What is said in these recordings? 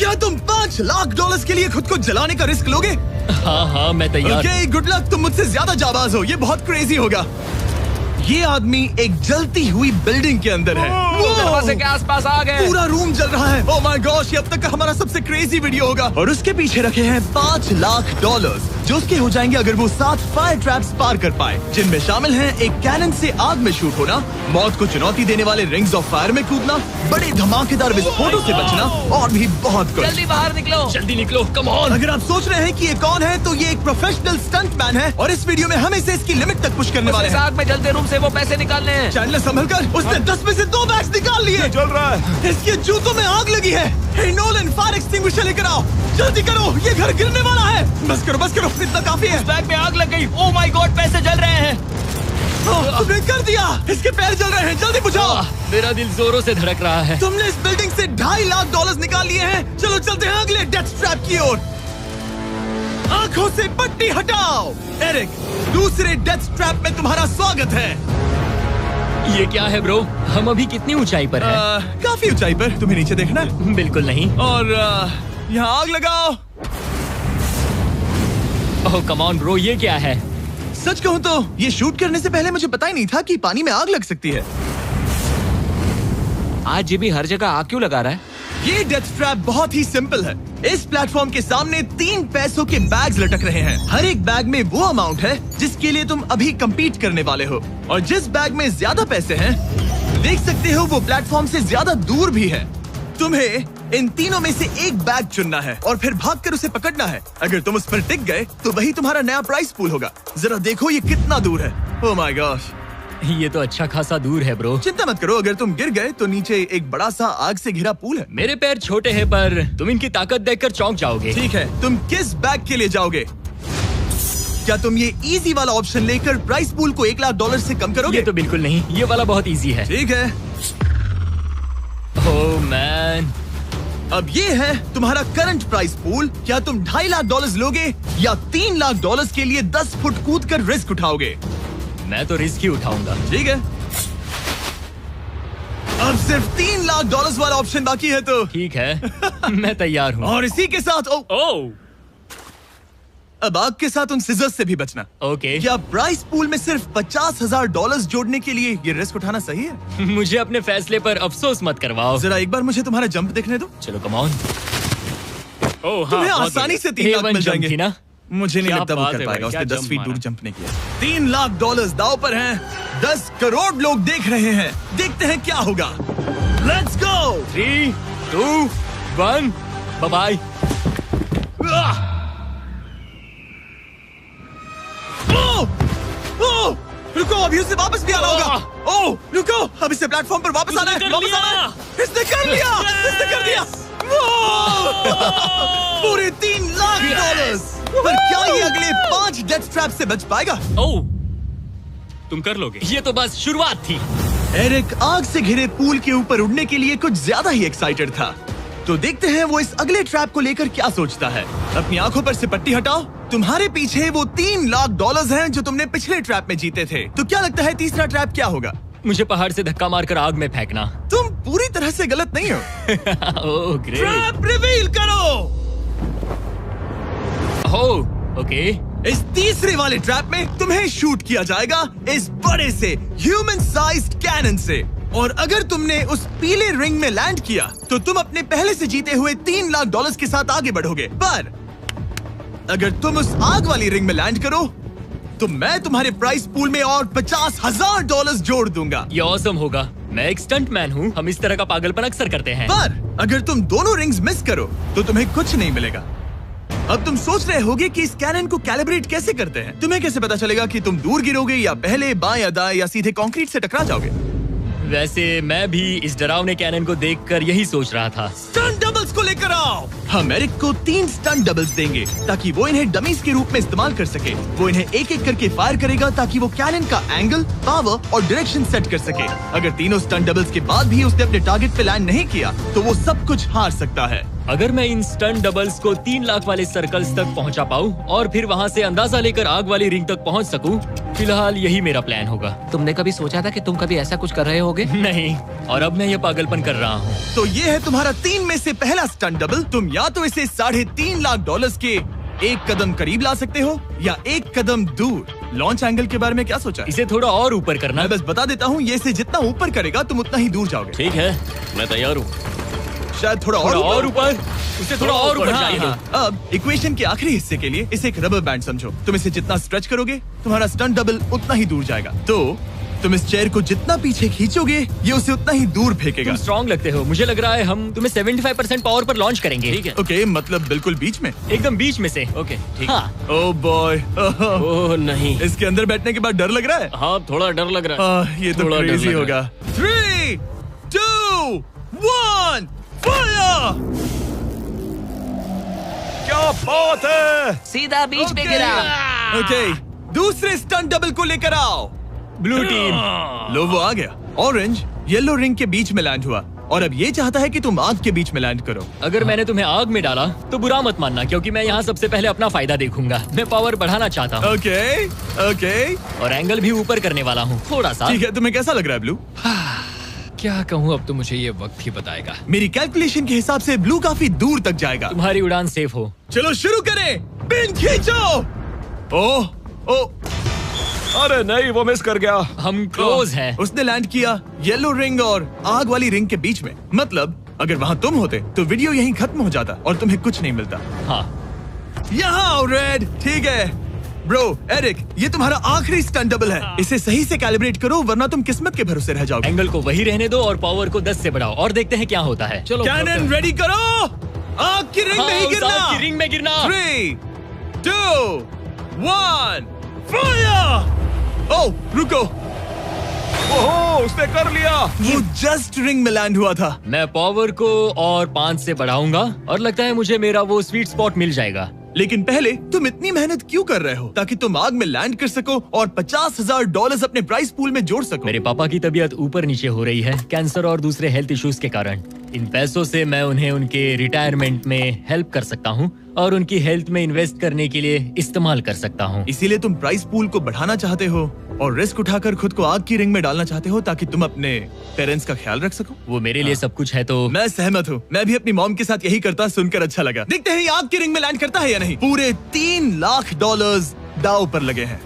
क्या तुम $5 लाख के लिए खुद को जलाने का रिस्क लोगे? हाँ मैं तैयार। Okay, good luck. तुम मुझसे ज्यादा जाबाज हो, ये बहुत क्रेजी होगा। ये आदमी एक जलती हुई बिल्डिंग के अंदर है। दरवाजे के आसपास आ गए। पूरा रूम जल रहा है। ओह माय गॉश, ये अब तक का हमारा सबसे क्रेजी वीडियो होगा। और उसके पीछे रखे हैं $5 लाख, जो उसके हो जाएंगे अगर वो 7 फायर ट्रैप्स पार कर पाए, जिनमें शामिल हैं एक कैनन से आग में शूट होना, मौत को चुनौती देने वाले रिंग्स ऑफ फायर में कूदना, बड़े धमाकेदार विस्फोटों से बचना और भी बहुत कुछ। जल्दी बाहर निकलो, जल्दी निकलो, कम ऑन। अगर आप सोच रहे हैं कि ये कौन है, तो ये एक प्रोफेशनल स्टंट मैन है और इस वीडियो में हम इसे इसकी लिमिट तक पुश करने वाले हैं। आग में जलते रूम से वो पैसे निकालने हैं। चैंडलर संभल कर, उसने 10 में से 2 बैग्स निकाल लिए। चल रहा है। इसके जूतों में आग लगी है। हे नोलन, फायर एक्सटिंग्विशर लेकर आओ, जल्दी करो, ये घर गिरने वाला है। बस करो, इतना काफी है। बैग में आग लग गई। ओह माय गॉड, पैसे जल रहे हैं। तुमने कर दिया, इसके पैर जल रहे हैं, जल्दी बुझाओ। मेरा दिल जोरों से धड़क रहा है। तुमने इस बिल्डिंग से $2.5 लाख निकाल लिए हैं। चलो चलते हैं अगले डेथ ट्रैप की ओर। आंखों से पट्टी हटाओ। एरिक, दूसरे डेथ ट्रैप में तुम्हारा स्वागत है। ये क्या है ब्रो? हम अभी कितनी ऊंचाई पर हैं? काफी ऊंचाई पर। तुम्हें नीचे देखना है? बिल्कुल नहीं। और यहाँ आग लगाओ। ओह कम ऑन ब्रो, ये क्या है? सच कहूँ तो ये शूट करने से पहले मुझे पता ही नहीं था कि पानी में आग लग सकती है। आज ये भी हर जगह आग क्यों लगा रहा है? ये डेथ ट्रैप बहुत ही सिंपल है। इस प्लेटफॉर्म के सामने 3 पैसों के बैग्स लटक रहे हैं। हर एक बैग में वो अमाउंट है जिसके लिए तुम अभी compete करने वाले हो, और जिस बैग में ज्यादा पैसे हैं, देख सकते हो वो प्लेटफॉर्म से ज्यादा दूर भी है। तुम्हें इन तीनों में से एक बैग चुनना है और फिर भागकर उसे पकड़ना है। अगर तुम उस पर टिक गए तो वही तुम्हारा नया प्राइस पूल होगा। जरा देखो ये कितना दूर है। ओह माय गॉश, ये तो अच्छा खासा दूर है ब्रो। चिंता मत करो, अगर तुम गिर गए तो नीचे एक बड़ा सा आग से घिरा पूल है। मेरे पैर छोटे हैं पर तुम इनकी ताकत देखकर चौंक जाओगे। ठीक है, तुम किस बैग के लिए जाओगे? क्या तुम ये इजी वाला ऑप्शन लेकर प्राइस पूल को $1 लाख से कम करोगे? ये तो बिल्कुल नहीं, ये वाला बहुत इजी है। ठीक है। ओह मैन, अब ये है तुम्हारा करंट प्राइस पूल। क्या तुम $2.5 लाख लोगे या $3 लाख के लिए 10 फुट कूद कर रिस्क उठाओगे? मैं तो रिस्क ही उठाऊंगा। ठीक है, अब सिर्फ $3 लाख वाला ऑप्शन बाकी है तो ठीक है। मैं तैयार हूँ। और इसी के साथ ओह अब आग के साथ उन सिजर्स से भी बचना। ओके। क्या प्राइस पूल में सिर्फ $50,000 जोड़ने के लिए ये रिस्क उठाना सही है? मुझे अपने फैसले पर अफसोस मत करवाओ। जरा एक बार मुझे तुम्हारा जंप देखने दो। चलो कम ऑन। ओह तुम्हें आसानी से 3 लाख मिल जाएंगे ना? मुझे नहीं क्या लगता वो बात कर है पाएगा। भाई, उसने क्या 10 फीट जंप दूर मारा। जंप नहीं किया। $3 लाख दाव पर हैं। 10 करोड़ लोग देख रहे हैं। देखते हैं क्या होगा। Let's go. 3, 2, 1, bye bye. रुको, अभी उसे वापस भी आना होगा। ओह रुको, अब इसे प्लेटफॉर्म पर वापस आना है। वापस आना है। इसने कर लिया। इसने कर दिया। पूरे $3 लाख। पर क्या ये अगले 5 डेथ ट्रैप से बच पाएगा? ओह, तुम कर लोगे। ये तो बस शुरुआत थी। एरिक आग से घिरे पूल के ऊपर उड़ने के लिए कुछ ज्यादा ही एक्साइटेड था। तो देखते हैं वो इस अगले ट्रैप को लेकर क्या सोचता है। अपनी आंखों पर से पट्टी हटाओ। तुम्हारे पीछे वो $3 लाख हैं जो तुमने पिछले ट्रैप में जीते थे। तो क्या लगता है तीसरा ट्रैप क्या होगा? मुझे पहाड़ से धक्का मारकर आग में फेंकना। तुम पूरी तरह से गलत नहीं हो। Oh great. ट्रैप रिवील करो। Oh okay. इस तीसरे वाले ट्रैप में तुम्हें शूट किया जाएगा इस बड़े से ह्यूमन साइज्ड कैनन से, और अगर तुमने उस पीले रिंग में लैंड किया तो तुम अपने पहले से जीते हुए $3 लाख के साथ आगे बढ़ोगे। पर अगर तुम उस आग वाली रिंग में लैंड करो तो मैं तुम्हारे प्राइस पूल में और $50,000 जोड़ दूंगा। ये ऑसम होगा। मैं एक स्टंट मैन हूँ, हम इस तरह का पागलपन अक्सर करते हैं। पर अगर तुम दोनों रिंग्स मिस करो तो तुम्हें कुछ नहीं मिलेगा। अब तुम सोच रहे होगे कि इस कैनन को कैलिब्रेट कैसे करते हैं। तुम्हें कैसे पता चलेगा कि तुम दूर गिरोगे या पहले बाएं या दाएं या सीधे कंक्रीट से टकरा जाओगे? वैसे मैं भी इस डरावने कैनन को देखकर यही सोच रहा था। स्टंट डबल्स को लेकर आओ। हम एरिक को 3 स्टंट डबल्स देंगे ताकि वो इन्हें डमीज के रूप में इस्तेमाल कर सके। वो इन्हें एक एक करके फायर करेगा ताकि वो कैनन का एंगल, पावर और डायरेक्शन सेट कर सके। अगर तीनों स्टंट डबल्स के बाद भी उसने अपने टारगेट पे लैंड नहीं किया तो वो सब कुछ हार सकता है। अगर मैं इन स्टंट डबल्स को 3 लाख वाले सर्कल्स तक पहुंचा पाऊं और फिर वहां से अंदाजा लेकर आग वाली रिंग तक पहुंच सकूं, फिलहाल यही मेरा प्लान होगा। तुमने कभी सोचा था कि तुम कभी ऐसा कुछ कर रहे होगे? नहीं, और अब मैं ये पागलपन कर रहा हूँ। तो ये है तुम्हारा 3 में से पहला स्टंट डबल। तुम या तो इसे $3.5 लाख के एक कदम करीब ला सकते हो या एक कदम दूर। लॉन्च एंगल के बारे में क्या सोचा है? इसे थोड़ा और ऊपर करना। मैं बस बता देता हूँ, ये इसे जितना ऊपर करेगा तुम उतना ही दूर जाओगे। ठीक है, मैं तैयार हूँ। शायद थोड़ा और ऊपर। उसे थोड़ा और ऊपर चाहिए। हाँ। अब इक्वेशन के आखिरी हिस्से के लिए इसे एक रबर बैंड समझो। तुम इसे जितना स्ट्रेच करोगे तुम्हारा स्टंट डबल उतना ही दूर जाएगा। तो तुम इस चेयर को जितना पीछे खींचोगे ये उसे उतना ही दूर फेंकेगा। तुम स्ट्रॉन्ग लगते हो। मुझे लग रहा है हम तुम्हें 75% पावर पर लॉन्च करेंगे। ठीक है। ओके, मतलब बिल्कुल बीच में? एकदम बीच में से। ओके, ठीक। हाँ। Oh boy. ओह नहीं, इसके अंदर बैठने के बाद डर लग रहा है? हाँ थोड़ा डर लग रहा है। ये तो थोड़ा डर क्रेजी लग होगा। 3, 2, 1, फायर! क्या बात है! सीधा बीच में गिरा। ओके, दूसरे स्टंट डबल को लेकर आओ। Blue team. लो, वो आ गया। ऑरेंज येलो रिंग के बीच में लैंड हुआ और अब ये चाहता है कि तुम आग के बीच में लैंड करो। अगर मैंने तुम्हें आग में डाला तो बुरा मत मानना, क्योंकि मैं यहाँ सबसे पहले अपना फायदा देखूंगा। मैं पावर बढ़ाना चाहता हूँ। Okay, okay. और एंगल भी ऊपर करने वाला हूँ थोड़ा सा। ठीक है, तुम्हें कैसा लग रहा है ब्लू? क्या कहूँ, अब तो मुझे ये वक्त ही बताएगा। मेरी कैलकुलेशन के हिसाब से ब्लू काफी दूर तक जाएगा। तुम्हारी उड़ान सेफ हो। चलो शुरू करें। पिन खींचो। ओह, ओह, अरे नहीं, वो मिस कर गया। हम क्लोज हैं। उसने लैंड किया येलो रिंग और आग वाली रिंग के बीच में। मतलब अगर वहाँ तुम होते तो वीडियो यहीं खत्म हो जाता और तुम्हें कुछ नहीं मिलता। हाँ। यहाँ आओ रेड। ठीक है ब्रो, एरिक, ये तुम्हारा आखिरी स्टंट डबल है। इसे सही से कैलिब्रेट करो वरना तुम किस्मत के भरोसे रह जाओगे। एंगल को वही रहने दो और पावर को 10 से बढ़ाओ और देखते हैं क्या होता है। चलो कैनन रेडी करो। आग की रिंग में ही उस गिरना। आग की रिंग में गिरना। 3, 2, 1, फायर! ओह, रुको। ओहो, उसने कर लिया। वो जस्ट रिंग में लैंड हुआ था। मैं पावर को और 5 से बढ़ाऊंगा और लगता है मुझे मेरा वो स्वीट स्पॉट मिल जाएगा। लेकिन पहले तुम इतनी मेहनत क्यों कर रहे हो? ताकि तुम आग में लैंड कर सको और $50,000 अपने प्राइस पूल में जोड़ सको। मेरे पापा की तबीयत ऊपर नीचे हो रही है, कैंसर और दूसरे हेल्थ इश्यूज के कारण। इन पैसों से मैं उन्हें उनके रिटायरमेंट में हेल्प कर सकता हूँ और उनकी हेल्थ में इन्वेस्ट करने के लिए इस्तेमाल कर सकता हूँ। इसीलिए तुम प्राइस पूल को बढ़ाना चाहते हो और रिस्क उठाकर खुद को आग की रिंग में डालना चाहते हो ताकि तुम अपने पेरेंट्स का ख्याल रख सको। वो मेरे लिए सब कुछ है तो मैं सहमत हूँ। मैं भी अपनी मॉम के साथ यही करता, सुनकर अच्छा लगा। देखते हैं ये आग की रिंग में लैंड करता है या नहीं। पूरे $3 लाख दांव पर लगे हैं।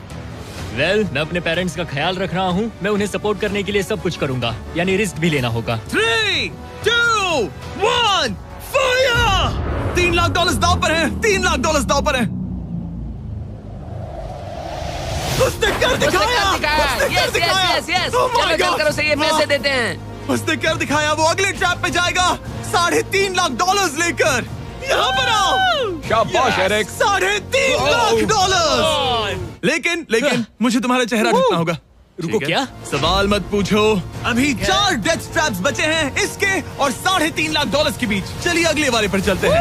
मैं अपने पेरेंट्स का ख्याल रख रहा हूँ। मैं उन्हें सपोर्ट करने के लिए सब कुछ करूंगा, यानी रिस्क भी लेना होगा। 3, 2, 1, फायर! $3 लाख दांव पर है। $3 लाख दांव पर है। उसने कर दिखाया। Yes yes yes. Oh my चलो God! चल कर उसे ये पैसे देते हैं। उसने कर दिखाया। वो अगले ट्रैप पे जाएगा $3.5 लाख लेकर। यहाँ पर आओ। शाबाश एरिक। $3.5 लाख। लेकिन मुझे तुम्हारा चेहरा ढूंढना होगा। रुको, ठीक है? क्या? सवाल मत पूछो। अभी 4 डेथ ट्रैप्स बचे हैं, इसके और $3.5 लाख के बीच। चलिए अगले वाले पर चलते हैं।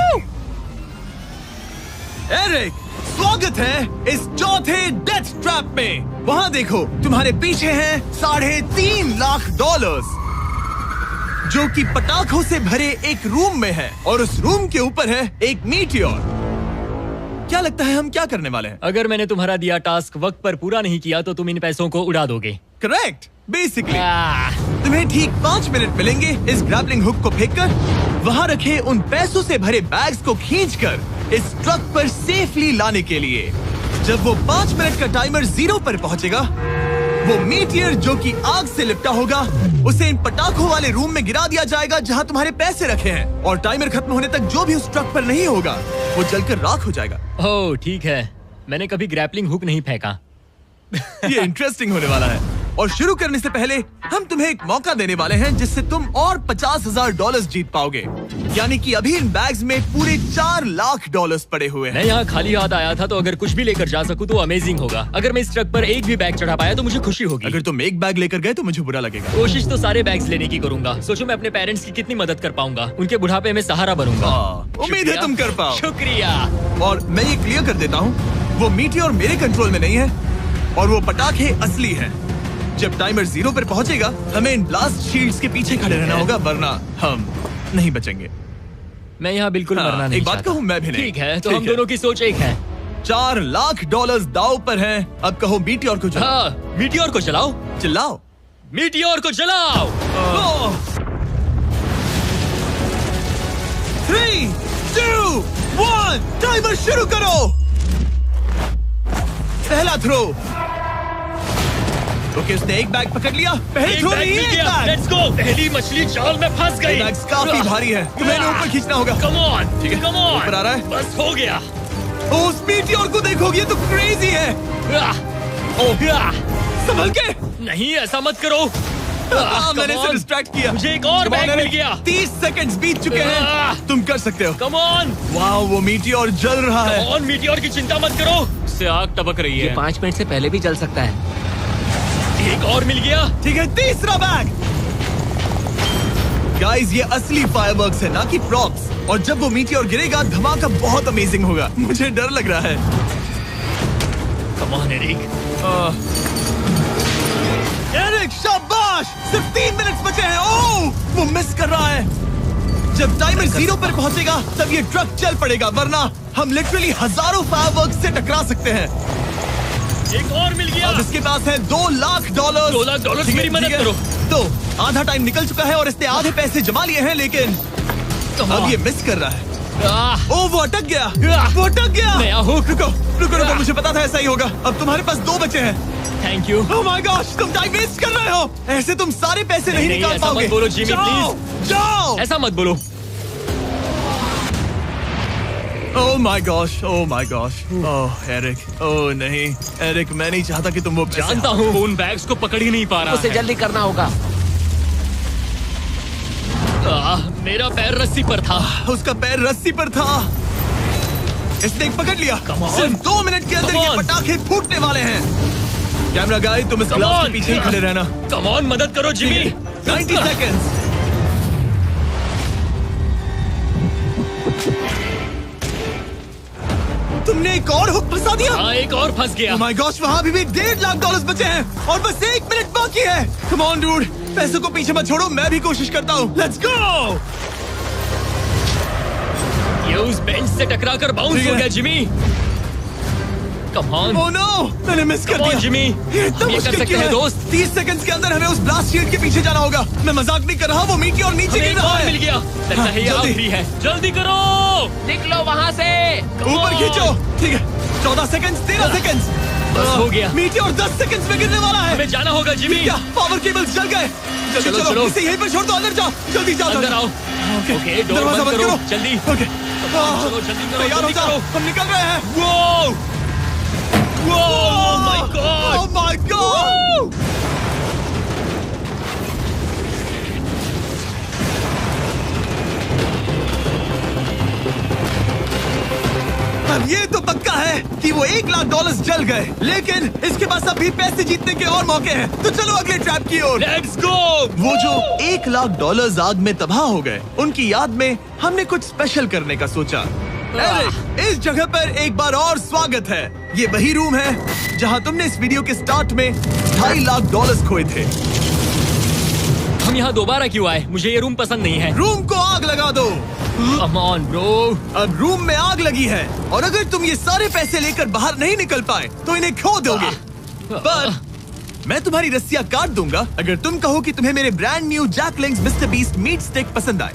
एरिक, स्वागत है इस चौथे डेथ ट्रैप में। वहाँ देखो, तुम्हारे पीछे हैं $3.5 लाख, जो कि पटाखों से भरे एक रूम में है और उस रूम के ऊपर है एक मीटियोर। क्या लगता है हम क्या करने वाले हैं? अगर मैंने तुम्हारा दिया टास्क वक्त पर पूरा नहीं किया तो तुम इन पैसों को उड़ा दोगे। करेक्ट। बेसिकली तुम्हें ठीक 5 मिनट मिलेंगे इस ग्रैपलिंग हुक को फेंककर वहाँ रखे उन पैसों से भरे बैग्स को खींचकर इस ट्रक पर सेफली लाने के लिए। जब वो 5 मिनट का टाइमर 0 पर पहुंचेगा, वो मीटियर जो कि आग से लिपटा होगा उसे इन पटाखों वाले रूम में गिरा दिया जाएगा जहां तुम्हारे पैसे रखे हैं। और टाइमर खत्म होने तक जो भी उस ट्रक पर नहीं होगा वो जलकर राख हो जाएगा। ओह ठीक है, मैंने कभी ग्रैपलिंग हुक नहीं फेंका। ये इंटरेस्टिंग होने वाला है। और शुरू करने से पहले हम तुम्हें एक मौका देने वाले हैं जिससे तुम और $50,000 जीत पाओगे। यानी कि अभी इन बैग्स में पूरे $4 लाख पड़े हुए हैं। मैं यहाँ खाली हाथ आया था, तो अगर कुछ भी लेकर जा सकूं तो अमेजिंग होगा। अगर मैं इस ट्रक पर एक भी बैग चढ़ा पाया तो मुझे खुशी होगी। अगर तुम एक बैग लेकर गए तो मुझे बुरा लगेगा। कोशिश तो सारे बैग्स लेने की करूंगा। सोचो मैं अपने पेरेंट्स की कितनी मदद कर पाऊंगा। उनके बुढ़ापे में सहारा बनूंगा। उम्मीद है तुम कर पाओ। शुक्रिया। और मैं ये क्लियर कर देता हूँ, वो मीटियोर मेरे कंट्रोल में नहीं है और वो पटाखे असली हैं। जब टाइमर 0 पर पहुंचेगा हमें इन ब्लास्ट शील्ड्स के पीछे खड़े रहना होगा, वरना हम नहीं बचेंगे। मैं यहाँ बिल्कुल हाँ, मरना नहीं एक बात चाहता। कहूँ, मैं भी नहीं। ठीक है, तो ठीक हम है। दोनों की सोच एक है। $4 लाख दाव पर हैं। अब कहो मीटियोर को जलाओ। हाँ, मीटियोर को चलाओ, चिल्लाओ। मीटियोर को चलाओ। 3, 2, 1, टाइमर शुरू करो। पहला थ्रो। ओके, उसने एक बैग पकड़ लिया। पहले थ्रो नहीं, एक बैग। Let's go. पहली मछली जाल में फंस गई। बैग काफी भारी है, तुम्हें इन्हें ऊपर खींचना होगा। कम ऑन, ठीक है, कम ऑन। ऊपर आ रहा है। बस हो गया। ओ, उस मीटियोर को देखोगे, ये तो क्रेजी है। संभल के। नहीं, ऐसा मत करो। मैंने इसे डिस्ट्रैक्ट किया। मुझे एक और बैग मिल गया। 30 सेकंड्स बीत चुके हैं। तुम कर सकते हो। कम ऑन, वाह, वो मीटियोर जल रहा है। कम ऑन, मीटियोर की चिंता मत करो। उससे आग टपक रही ये है। 5 मिनट से पहले भी जल सकता है। एक और मिल गया। ठीक है, तीसरा बैग। गाइस, ये असली फायरवर्क्स है, ना कि प्रॉप्स। और जब वो मीटियोर गिरेगा, धमाका बहुत अमेजिंग होगा। मुझे डर लग रहा है। Come on Eric. एरिक, शाबाश! सिर्फ 3 मिनट बचे हैं। ओह, वो मिस कर रहा है। जब टाइमर 0 पर पहुंचेगा, तब ये ट्रक चल पड़ेगा, वरना हम लिटरली हजारों फायरवर्क्स से टकरा सकते हैं। एक और मिल गया। अब इसके पास है $2 लाख। $2 लाख ठीक है, मेरी मदद ठीक है। करो। तो आधा टाइम निकल चुका है और इसने आधे पैसे जमा लिए हैं, लेकिन अब ये मिस कर रहा है। ओह, वो अटक गया। वो अटक गया। नया हुक। रुको रुको रुको, मुझे पता था ऐसा ही होगा। अब तुम्हारे पास 2 बचे हैं। Thank you. Oh my gosh, तुम टाइम वेस्ट कर रहे हो। ऐसे तुम सारे पैसे नहीं नहीं, निकाल ऐसा पाओगे। मत बोलो, जिमी, जाओ, जाओ। ऐसा मत बोलो। Oh my gosh, oh my gosh. Oh Eric, oh नहीं एरिक, मैं नहीं चाहता कि तुम वो पैसे जानता हूँ, उन बैग्स को पकड़ ही नहीं पा रहा उसे है। जल्दी करना होगा। मेरा पैर रस्सी पर था। उसका पैर रस्सी पर था। इसने एक पकड़ लिया। Come on. सिर्फ 2 मिनट के अंदर Come ये on. पटाखे फूटने वाले हैं। कैमरा गाय, तुम इस Come ग्लास on. के पीछे ही खड़े रहना। कम ऑन, मदद करो जिमी। 90 सेकेंड्स। तुमने एक और हुक फंसा दिया। हाँ, एक और फंस गया। Oh my gosh, वहाँ अभी भी $1.5 लाख बचे हैं और बस 1 मिनट बाकी है। Come on, dude, पैसों को पीछे मत छोड़ो, मैं भी कोशिश करता हूँ। Let's go! ये उस बेंच से टकरा कर बाउंस ठीक हो है। गया Jimmy. Come on. Oh no, मैंने मिस कर Come on, दिया। जिमी। ये इतना हम ये कर मुश्किल सकते क्यों हैं, है? दोस्त। 30 सेकंड्स के अंदर हमें उस ब्लास्ट शील्ड के पीछे जाना होगा। मैं मजाक नहीं कर रहा, वो मीटियोर नीचे हमें गिर एक रहा और है। मिल गया। लगता है ये जल्दी। आखिरी है। जल्दी करो। निकलो वहाँ से। Come ऊपर on. खींचो। ठीक है, 14 सेकंड्स, 13 सेकंड्स। बस हो गया। मीटियोर 10 सेकंड्स में गिरने वाला है। हमें जाना होगा जिमी। क्या पावर केबल्स जल गए? जल्दी चलो, चलो, चलो। इसे यहीं पर छोड़ दो, अंदर जाओ। जल्दी जाओ, अंदर जाओ। आओ। ओके, ओके, डोर दरवाजा बंद करो, जल्दी। ओके, चलो, जल्दी करो, तैयार हो जल्दी जाओ, करो। हम निकल रहे हैं। Whoa! Oh my God! Oh my God! अब ये तो पक्का है कि वो $1 लाख जल गए, लेकिन इसके पास अभी पैसे जीतने के और मौके हैं। तो चलो अगले ट्रैप की ओर। Let's go! वो जो $1 लाख आग में तबाह हो गए, उनकी याद में हमने कुछ स्पेशल करने का सोचा। एरिक, इस जगह पर एक बार और स्वागत है। ये वही रूम है जहां तुमने इस वीडियो के स्टार्ट में $2.5 लाख खोए थे। हम यहाँ दोबारा क्यों आए? मुझे ये रूम पसंद नहीं है। रूम को आग लगा दो। Come on, bro. अब रूम में आग लगी है और अगर तुम ये सारे पैसे लेकर बाहर नहीं निकल पाए तो इन्हें खो दोगे। पर मैं तुम्हारी रस्सियां काट दूंगा अगर तुम कहो कि तुम्हें मेरे brand new Jack Links mister Beast meat stick पसंद आए।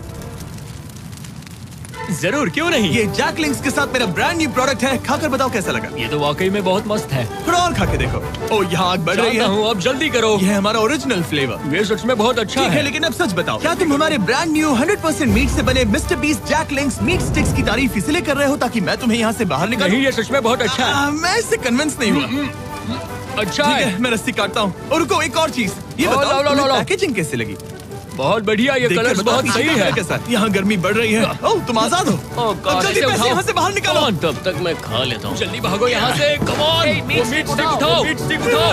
जरूर, क्यों नहीं? ये जैकलिंग्स के साथ मेरा ब्रांड न्यू प्रोडक्ट है, खाकर बताओ कैसा लगा। ये तो वाकई में बहुत मस्त है। थोड़ा और खा के देखो। ओ, यहाँ आग बढ़ रही जानता है। हूँ, अब जल्दी करो। ये है हमारा ओरिजिनल फ्लेवर। ये सच में बहुत अच्छा ठीक है, है। लेकिन अब सच बताओ, क्या तुम हमारे ब्रांड न्यू 100% मीट से बने मिस्टर बीस्ट जैकलिंग्स मीट स्टिक्स की तारीफ इसलिए कर रहे हो ताकि मैं तुम्हें यहाँ से बाहर निकालूं? नहीं, ये सच में बहुत अच्छा है। मैं इससे कन्विंस नहीं हुआ। अच्छा ठीक है। है, मैं रस्सी काटता हूँ। और रुको, एक और चीज, ये लो, बताओ लो, लो, तुम्हें लो। पैकेजिंग कैसे लगी? बहुत बढ़िया, ये देखकर कलर्स बताओ बहुत कि सही कैसा है। कैसा? यहाँ गर्मी बढ़ रही है। ओह, तुम आजाद हो। अब जल्दी पैसे यहाँ से बाहर निकालो। तब तक मैं खा लेता हूँ। जल्दी भागो यहाँ से। कम ऑन, Hey, meat वो मीट stick स्टिक उठाओ, उठाओ, मीट स्टिक उठाओ।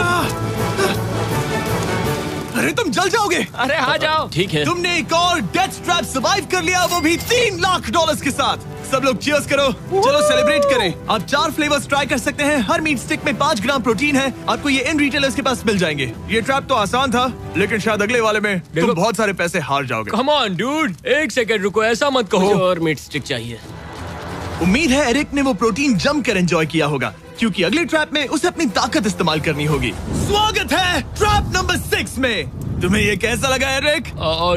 अरे तुम जल जाओगे। अरे आ जाओ। ठीक है। तुमने एक और डेथ ट्रैप सर्वाइव कर लिया, वो भी $3 लाख के साथ। सब लोग चीयर्स करो। चलो सेलिब्रेट करें। आप 4 फ्लेवर्स ट्राई कर सकते हैं। हर मीट स्टिक में 5 ग्राम प्रोटीन है। आपको ये इन रिटेलर्स के पास मिल जाएंगे। ये ट्रैप तो आसान था, लेकिन शायद अगले वाले में तुम बहुत सारे पैसे हार जाओगे। कम ऑन डूड, एक सेकंड रुको, ऐसा मत कहो। मुझे और मीट स्टिक चाहिए। उम्मीद है एरिक ने वो प्रोटीन जमकर एंजॉय किया होगा, क्योंकि अगले ट्रैप में उसे अपनी ताकत इस्तेमाल करनी होगी। स्वागत है ट्रैप नंबर 6 में। तुम्हें ये कैसा लगा एरिक?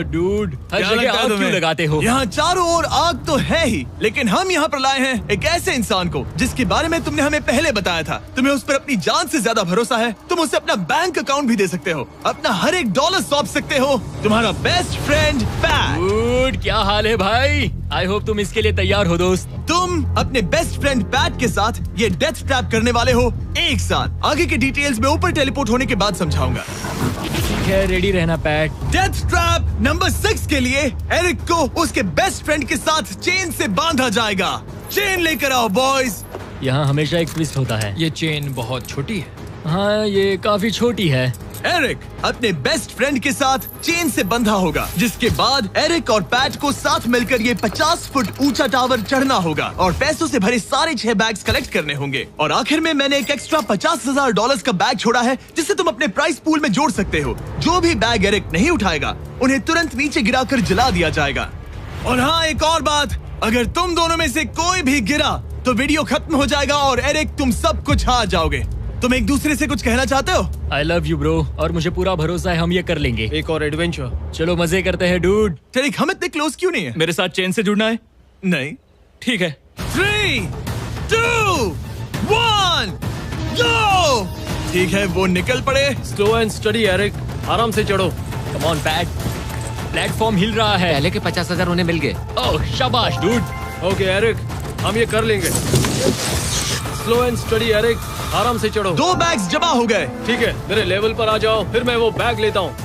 डूड, हर क्या जगह लगता है आग क्यों तुम्हें? लगाते हो? यहाँ चारों ओर आग तो है ही, लेकिन हम यहाँ पर लाए हैं एक ऐसे इंसान को जिसके बारे में तुमने हमें पहले बताया था। तुम्हें उस पर अपनी जान से ज्यादा भरोसा है। तुम उसे अपना बैंक अकाउंट भी दे सकते हो, अपना हर एक डॉलर सौंप सकते हो। तुम्हारा बेस्ट फ्रेंड पैट। डूड, क्या हाल है भाई? आई होप तुम इसके लिए तैयार हो दोस्त। तुम अपने बेस्ट फ्रेंड पैट के साथ ये डेथ ट्रैप करने वाले हो एक साथ। आगे के डिटेल्स में ऊपर टेलीपोर्ट होने के बाद समझाऊंगा। ठीक है, रेडी रहना पैट। डेथ ट्रैप नंबर 6 के लिए एरिक को उसके बेस्ट फ्रेंड के साथ चेन से बांधा जाएगा। चेन लेकर आओ बॉयज। यहाँ हमेशा एक ट्विस्ट होता है। ये चेन बहुत छोटी है। हाँ, ये काफी छोटी है। एरिक अपने बेस्ट फ्रेंड के साथ चेन से बंधा होगा, जिसके बाद एरिक और पैट को साथ मिलकर ये 50 फुट ऊंचा टावर चढ़ना होगा और पैसों से भरे सारे 6 बैग्स कलेक्ट करने होंगे। और आखिर में मैंने एक एक्स्ट्रा $50,000 का बैग छोड़ा है, जिसे तुम अपने प्राइस पूल में जोड़ सकते हो। जो भी बैग एरिक नहीं उठाएगा, उन्हें तुरंत नीचे गिराकर जला दिया जाएगा। और हाँ, एक और बात, अगर तुम दोनों में से कोई भी गिरा तो वीडियो खत्म हो जाएगा और एरिक तुम सब कुछ हार जाओगे। तुम एक दूसरे से कुछ कहना चाहते हो? आई लव यू ब्रो, और मुझे पूरा भरोसा है हम ये कर लेंगे। एक और एडवेंचर। चलो मजे करते हैं डूड। टेरिक, हम इतने क्लोज क्यों नहीं है? मेरे साथ चेन से जुड़ना है? नहीं। ठीक है। 3, 2, 1, गो! ठीक है, वो निकल पड़े। स्लो एंड स्टडी एरिक, आराम से चढ़ो। कम ऑन पैट, प्लेटफॉर्म हिल रहा है। पहले के 50,000 उन्हें मिल गए। ओह शाबाश डूड। ओके एरिक, हम ये कर लेंगे। स्लो एंड स्टडी एरिक, आराम से चढ़ो। 2 बैग्स जमा हो गए। ठीक है, मेरे लेवल पर आ जाओ, फिर मैं वो बैग लेता हूँ।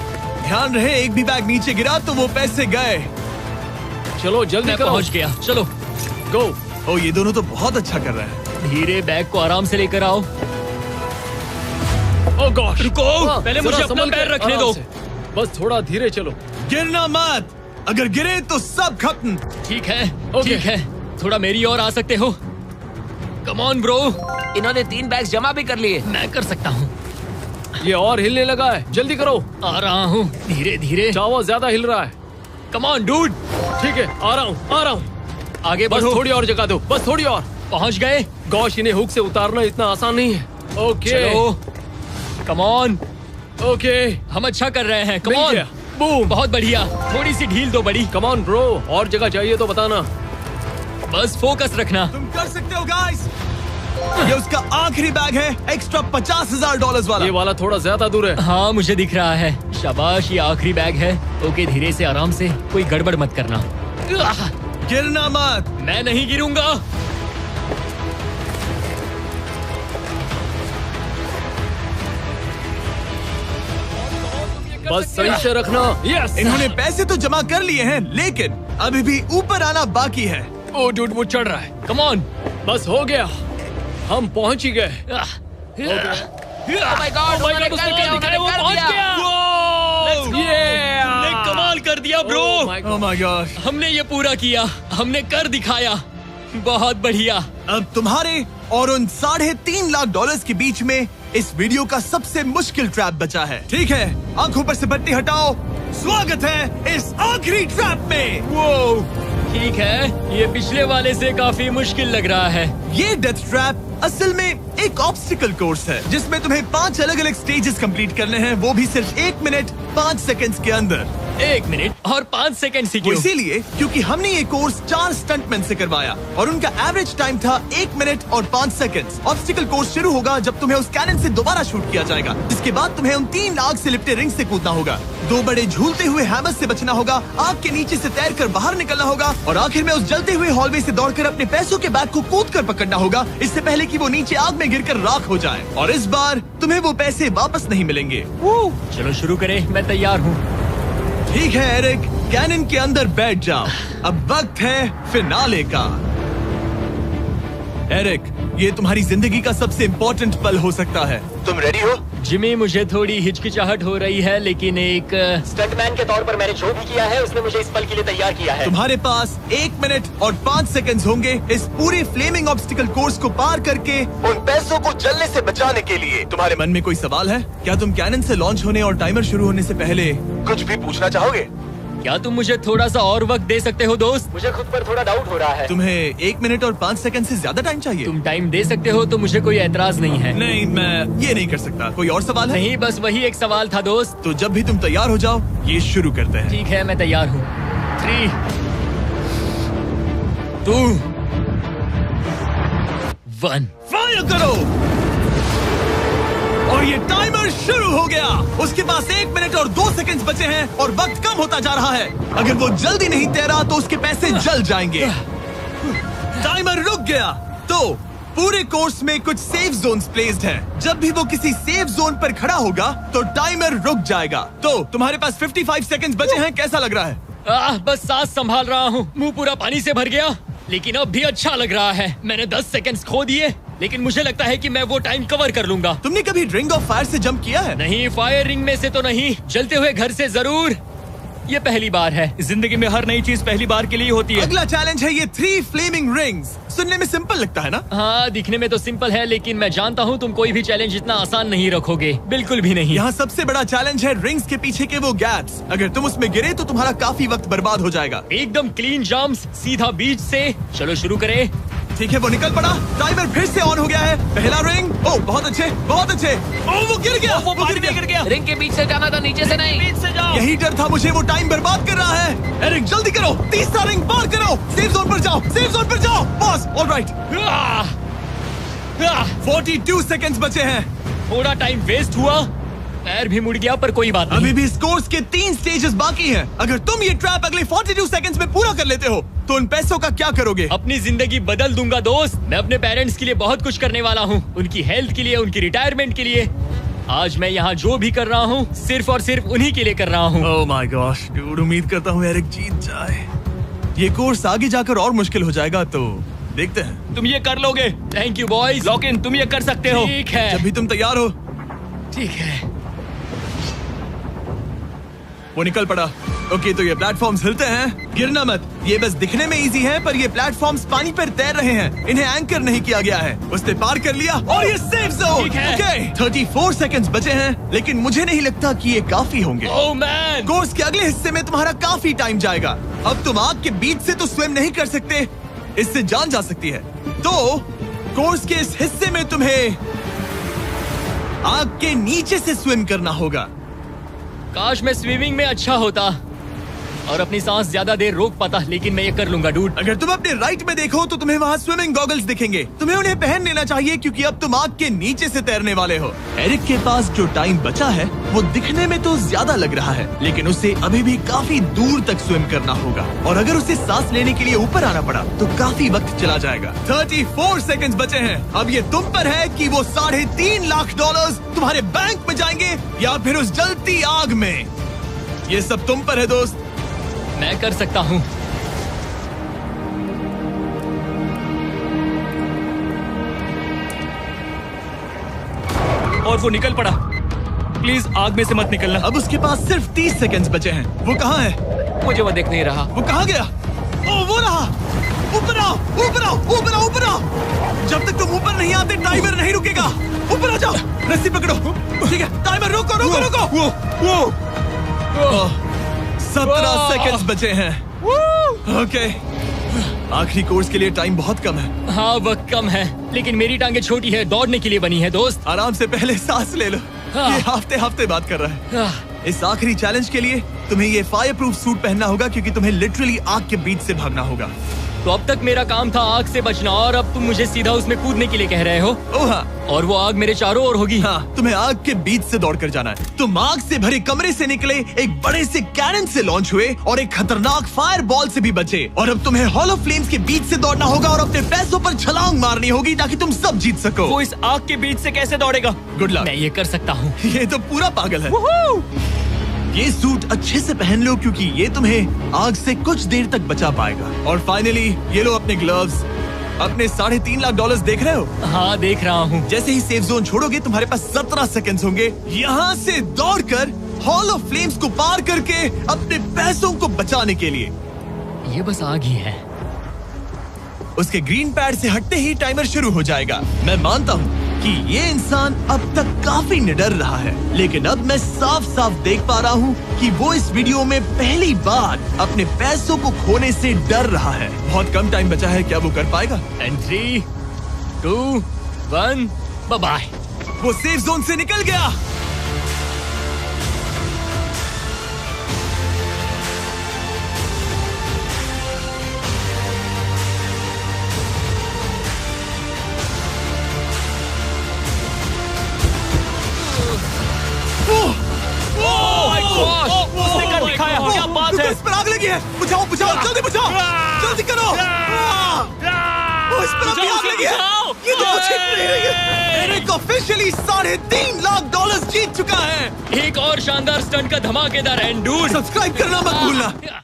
ध्यान रहे, एक भी बैग नीचे गिरा तो वो पैसे गए। चलो जल्दी मैं करो। पहुंच गया, चलो गो। ओ, ये दोनों तो बहुत अच्छा कर रहे हैं। धीरे बैग को आराम से लेकर आओ। ओह गॉश, रुको, पहले मुझे जरा अपना संभल के, पैर रखने आराम दो। से। बस थोड़ा धीरे चलो। गिरना मत, अगर गिरे तो सब खत्म। ठीक है, ओके। ठीक है, थोड़ा मेरी ओर आ सकते हो? कम ऑन ब्रो, इन्होंने 3 बैग जमा भी कर लिए। मैं कर सकता हूँ। ये और हिलने लगा है, जल्दी करो। आ रहा हूँ, धीरे धीरे। टावर ज्यादा हिल रहा है। कम ऑन डूड, ठीक है, आ रहा हूँ, आ रहा हूँ। आगे बस बढ़ो। थोड़ी और जगह दो, बस थोड़ी और। पहुंच गए। गॉश, इन्हें हुक से उतारना इतना आसान नहीं है। ओके चलो, कम ऑन, ओके, हम अच्छा कर रहे हैं। कम मिल ऑन, गया। बूम। बहुत बढ़िया। थोड़ी सी ढील दो बड़ी। कम ऑन ब्रो, और जगह चाहिए तो बताना। बस फोकस रखना। तुम कर सकते हो गाइस। ये उसका आखिरी बैग है, एक्स्ट्रा $50,000 वाला। ये वाला थोड़ा ज्यादा दूर है। हाँ, मुझे दिख रहा है। शाबाश, ये आखिरी बैग है। ओके, धीरे से, आराम से, कोई गड़बड़ मत करना। गिरना मत। मैं नहीं गिरूंगा। बस सही से रखना। यस। इन्होंने पैसे तो जमा कर लिए हैं, लेकिन अभी भी ऊपर आना बाकी है। ओ डूड, वो चढ़ रहा है। Come on. बस हो गया, हम पहुंच ही गए। Oh my God, उसने कर दिखाया, वो पहुंच गया। हमने कमाल कर दिया ब्रो। Oh my gosh। हमने ये पूरा किया, हमने कर दिखाया। बहुत बढ़िया। अब तुम्हारे और उन $3.5 लाख के बीच में इस वीडियो का सबसे मुश्किल ट्रैप बचा है। ठीक है, आंखों पर से पट्टी हटाओ। स्वागत है इस आखिरी ट्रैप में। वो ठीक है, ये पिछले वाले से काफी मुश्किल लग रहा है। ये डेथ ट्रैप असल में एक ऑब्स्टिकल कोर्स है, जिसमें तुम्हें 5 अलग अलग स्टेजेस कंप्लीट करने हैं, वो भी सिर्फ 1 मिनट 5 सेकंड्स के अंदर। 1 मिनट और 5 सेकंड ही वो क्यों? इसीलिए क्योंकि हमने ये कोर्स 4 स्टंटमैन से करवाया और उनका एवरेज टाइम था 1 मिनट और 5 सेकंड्स। ऑब्स्टिकल कोर्स शुरू होगा जब तुम्हें उस कैनन से दोबारा शूट किया जाएगा, जिसके बाद तुम्हें उन 3 आग से लिपटे रिंग से कूदना होगा, 2 बड़े झूलते हुए हैमर से बचना होगा, आग के नीचे से तैरकर बाहर निकलना होगा और आखिर में उस जलते हुए हॉलवे से दौड़कर अपने पैसों के बैग को कूदकर पकड़ना होगा, इससे पहले कि वो नीचे आग में गिरकर राख हो जाए। और इस बार तुम्हें वो पैसे वापस नहीं मिलेंगे। चलो शुरू करें, मैं तैयार हूँ। ठीक है एरिक, कैनन के अंदर बैठ जाओ। अब वक्त है फिनाले का। एरिक, ये तुम्हारी जिंदगी का सबसे इम्पोर्टेंट पल हो सकता है। तुम रेडी हो? जिमी, मुझे थोड़ी हिचकिचाहट हो रही है, लेकिन एक स्टंटमैन के तौर पर मैंने जो भी किया है उसने मुझे इस पल के लिए तैयार किया है। तुम्हारे पास 1 मिनट और 5 सेकंड्स होंगे इस पूरे फ्लेमिंग ऑब्स्टिकल कोर्स को पार करके उन पैसों को जलने से बचाने के लिए। तुम्हारे मन में कोई सवाल है? क्या तुम कैनन से लॉन्च होने और टाइमर शुरू होने से पहले कुछ भी पूछना चाहोगे? क्या तुम मुझे थोड़ा सा और वक्त दे सकते हो दोस्त? मुझे खुद पर थोड़ा डाउट हो रहा है। तुम्हें 1 मिनट और 5 सेकंड से ज्यादा टाइम चाहिए? तुम टाइम दे सकते हो तो मुझे कोई एतराज नहीं है। नहीं, मैं ये नहीं कर सकता। कोई और सवाल है? नहीं, बस वही एक सवाल था दोस्त। तो जब भी तुम तैयार हो जाओ, ये शुरू करते हैं। ठीक है, मैं तैयार हूँ। 3, 2, 1 फायर करो। और ये टाइमर शुरू हो गया। उसके पास 1 मिनट और 2 सेकंड्स बचे हैं और वक्त कम होता जा रहा है। अगर वो जल्दी नहीं तैरा तो उसके पैसे जल जाएंगे। टाइमर रुक गया। तो पूरे कोर्स में कुछ सेफ जोन्स प्लेस्ड हैं। जब भी वो किसी सेफ जोन पर खड़ा होगा तो टाइमर रुक जाएगा। तो तुम्हारे पास 55 सेकंड्स बचे हैं। कैसा लग रहा है? बस सांस संभाल रहा हूँ। मुंह पूरा पानी से भर गया, लेकिन अब भी अच्छा लग रहा है। मैंने 10 सेकंड्स खो दिए, लेकिन मुझे लगता है कि मैं वो टाइम कवर कर लूंगा। तुमने कभी रिंग ऑफ फायर से जंप किया है? नहीं, फायर रिंग में से तो नहीं, जलते हुए घर से जरूर। ये पहली बार है। जिंदगी में हर नई चीज पहली बार के लिए होती है। अगला चैलेंज है ये 3 फ्लेमिंग रिंग्स। सुनने में सिंपल लगता है ना? हाँ, दिखने में तो सिंपल है, लेकिन मैं जानता हूँ तुम कोई भी चैलेंज इतना आसान नहीं रखोगे। बिल्कुल भी नहीं। यहाँ सबसे बड़ा चैलेंज है रिंग्स के पीछे के वो गैप्स। अगर तुम उसमें गिरे तो तुम्हारा काफी वक्त बर्बाद हो जाएगा। एकदम क्लीन जंप्स, सीधा बीच से। चलो शुरू करें। ठीक है, वो निकल पड़ा। टाइमर फिर से ऑन हो गया है। पहला रिंग। ओह, बहुत अच्छे, बहुत अच्छे। ओह, वो गिर गया। वो गिर गया। रिंग के बीच से जाना था, नीचे से नहीं। बीच से जाओ। यही डर था मुझे, वो टाइम बर्बाद कर रहा है। एरिक, जल्दी करो। तीसरा रिंग पार करो। सेफ जोन पर जाओ, सेफ जोन पर जाओ। Boss, alright. 42 सेकंड्स बचे हैं। थोड़ा टाइम वेस्ट हुआ, पैर भी मुड़ गया, पर कोई बात नहीं। अभी भी इस कोर्स के 3 स्टेजेस बाकी हैं। अगर तुम ये ट्रैप अगले 42 सेकंड्स में पूरा कर लेते हो तो उन पैसों का क्या करोगे? अपनी जिंदगी बदल दूंगा दोस्त। मैं अपने पेरेंट्स के लिए बहुत कुछ करने वाला हूँ, उनकी हेल्थ के लिए, उनकी रिटायरमेंट के लिए। आज मैं यहाँ जो भी कर रहा हूँ सिर्फ और सिर्फ उन्हीं के लिए कर रहा हूँ। ओह माय गॉश डूड, उम्मीद करता हूँ एरिक जीत जाए। ये कोर्स आगे जाकर और मुश्किल हो जाएगा, तो देखते हैं। तुम ये कर लोगे। Thank you boys. Lock in, तुम ये कर सकते हो। ठीक है, जब भी तुम तैयार हो। ठीक है। वो निकल पड़ा। ओके, तो ये प्लेटफॉर्म्स हिलते हैं। गिरना मत। ये बस दिखने में इजी है, पर ये प्लेटफॉर्म्स पानी पर तैर रहे हैं। इन्हें एंकर नहीं किया गया है। उसने पार कर लिया और ये सेफ जोन। ठीक है। ओके, 34 सेकंड्स बचे हैं, लेकिन मुझे नहीं लगता कि ये काफी होंगे। ओह मैन, कोर्स के अगले हिस्से में तुम्हारा काफी टाइम जाएगा। अब तुम आग के बीच से तो स्विम नहीं कर सकते, इससे जान जा सकती है। तो कोर्स के इस हिस्से में तुम्हें आग के नीचे से स्विम करना होगा। काश मैं स्विमिंग में अच्छा होता और अपनी सांस ज्यादा देर रोक पाता, लेकिन मैं ये कर लूंगा डूड। अगर तुम अपने राइट में देखो तो तुम्हें वहाँ स्विमिंग गॉगल्स दिखेंगे। तुम्हें उन्हें पहन लेना चाहिए, क्योंकि अब तुम आग के नीचे से तैरने वाले हो। एरिक के पास जो टाइम बचा है वो दिखने में तो ज्यादा लग रहा है, लेकिन उसे अभी भी काफी दूर तक स्विम करना होगा। और अगर उसे सांस लेने के लिए ऊपर आना पड़ा तो काफी वक्त चला जाएगा। 34 सेकंड्स बचे हैं। अब ये तुम पर है कि वो $3.5 लाख तुम्हारे बैंक में जाएंगे या फिर उस जलती आग में। ये सब तुम पर है दोस्त। मैं कर सकता हूँ। और वो निकल पड़ा। प्लीज आग में से मत निकलना। अब उसके पास सिर्फ 30 सेकंड्स बचे हैं। वो कहाँ है? मुझे वो देख नहीं रहा। वो कहाँ गया? ओ, वो रहा। ऊपर आओ, ऊपर आओ, ऊपर आओ, ऊपर आओ। जब तक तुम ऊपर नहीं आते टाइमर नहीं रुकेगा। ऊपर आ जाओ, रस्सी पकड़ो। ठीक है, टाइमर रोको, रोको, रोको। वो 17 सेकंड्स बचे हैं। ओके, आखिरी कोर्स के लिए टाइम बहुत कम है। हाँ, वक्त कम है, लेकिन मेरी टांगे छोटी है, दौड़ने के लिए बनी है दोस्त। आराम से पहले सांस ले लो। ये हफ्ते हफ्ते बात कर रहा है। इस आखिरी चैलेंज के लिए तुम्हें ये फायर प्रूफ सूट पहनना होगा, क्योंकि तुम्हें लिटरली आग के बीच से भागना होगा। तो अब तक मेरा काम था आग से बचना, और अब तुम मुझे सीधा उसमें कूदने के लिए कह रहे हो। ओह हाँ, और वो आग मेरे चारों ओर होगी। हाँ, तुम्हें आग के बीच से दौड़ कर जाना है। तुम आग से भरे कमरे से निकले, एक बड़े से कैनन से लॉन्च हुए और एक खतरनाक फायर बॉल से भी बचे। और अब तुम्हें हॉलो फ्लेम्स के बीच से दौड़ना होगा और अपने पैसों पर छलांग मारनी होगी ताकि तुम सब जीत सको। वो इस आग के बीच से कैसे दौड़ेगा? Good luck. मैं ये कर सकता हूँ। ये तो पूरा पागल है। ये सूट अच्छे से पहन लो, क्योंकि ये तुम्हें आग से कुछ देर तक बचा पाएगा। और फाइनली ये लो अपने ग्लव्स। अपने $3.5 लाख देख रहे हो? हाँ, देख रहा हूँ। जैसे ही सेफ जोन छोड़ोगे तुम्हारे पास 17 सेकंड्स होंगे यहाँ से दौड़कर हॉल ऑफ फ्लेम्स को पार करके अपने पैसों को बचाने के लिए। ये बस आग ही है। उसके ग्रीन पैड से हटते ही टाइमर शुरू हो जाएगा। मैं मानता हूँ कि ये इंसान अब तक काफी निडर रहा है, लेकिन अब मैं साफ साफ देख पा रहा हूँ कि वो इस वीडियो में पहली बार अपने पैसों को खोने से डर रहा है। बहुत कम टाइम बचा है, क्या वो कर पाएगा? And 3, 2, 1, bye bye. वो सेफ जोन से निकल गया। उसने कर दिखाया। क्या बात है? इस पर आग लगी है। बुझाओ बुझाओ, जल्दी बुझाओ, जल्दी करो। इस पर अभी आग लगी है। ये तो कुछ हिट नहीं रही है। एरिक ऑफिशियली $3.5 लाख जीत चुका है। एक और शानदार स्टंट का धमाकेदार एंड डूड। सब्सक्राइब करना मत भूलना।